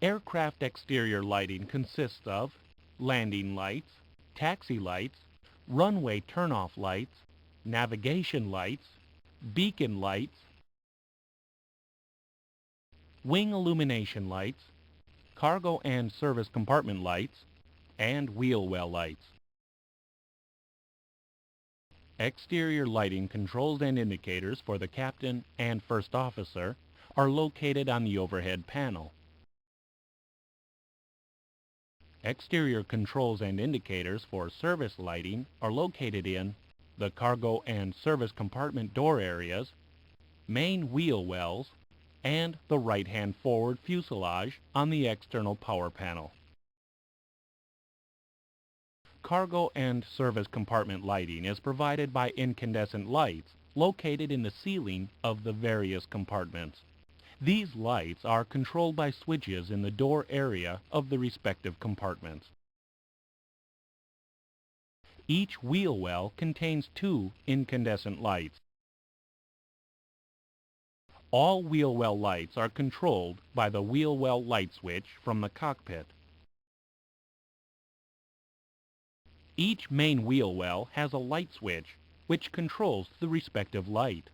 Aircraft exterior lighting consists of landing lights, taxi lights, runway turn-off lights, navigation lights, beacon lights, wing illumination lights, cargo and service compartment lights, and wheel well lights. Exterior lighting controls and indicators for the captain and first officer are located on the overhead panel. Exterior controls and indicators for service lighting are located in the cargo and service compartment door areas, main wheel wells, and the right-hand forward fuselage on the external power panel. Cargo and service compartment lighting is provided by incandescent lights located in the ceiling of the various compartments. These lights are controlled by switches in the door area of the respective compartments. Each wheel well contains 2 incandescent lights. All wheel well lights are controlled by the wheel well light switch from the cockpit. Each main wheel well has a light switch which controls the respective light.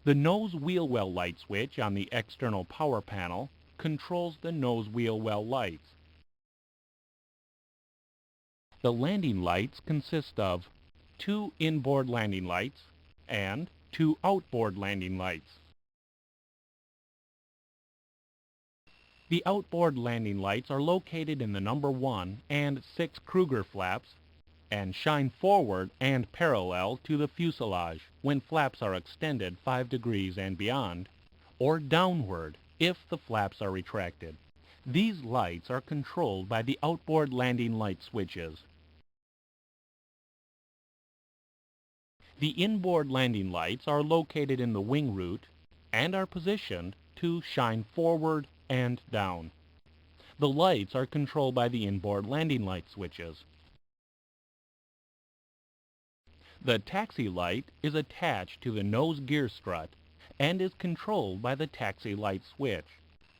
The nose wheel well light switch on the external power panel controls the nose wheel well lights. The landing lights consist of 2 inboard landing lights and 2 outboard landing lights. The outboard landing lights are located in the number 1 and 6 Kruger flaps and shine forward and parallel to the fuselage when flaps are extended 5 degrees and beyond, or downward if the flaps are retracted. These lights are controlled by the outboard landing light switches. The inboard landing lights are located in the wing root and are positioned to shine forward and down. The lights are controlled by the inboard landing light switches. The taxi light is attached to the nose gear strut and is controlled by the taxi light switch.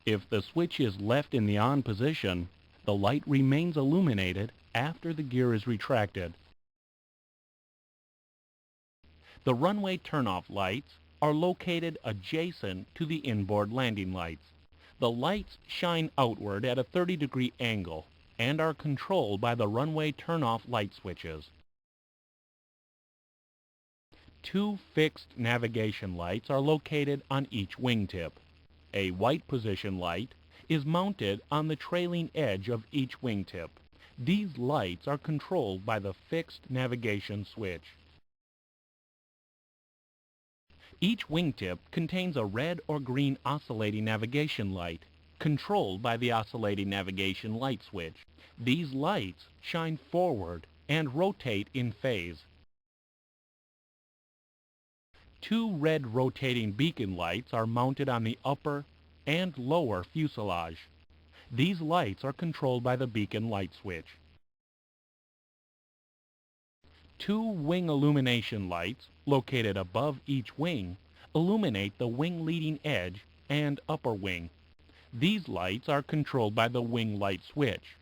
If the switch is left in the on position, the light remains illuminated after the gear is retracted. The runway turn-off lights are located adjacent to the inboard landing lights. The lights shine outward at a 30-degree angle and are controlled by the runway turn-off light switches. 2 fixed navigation lights are located on each wingtip. A white position light is mounted on the trailing edge of each wingtip. These lights are controlled by the fixed navigation switch. Each wingtip contains a red or green oscillating navigation light, controlled by the oscillating navigation light switch. These lights shine forward and rotate in phase. 2 red rotating beacon lights are mounted on the upper and lower fuselage. These lights are controlled by the beacon light switch. 2 wing illumination lights, located above each wing, illuminate the wing leading edge and upper wing. These lights are controlled by the wing light switch.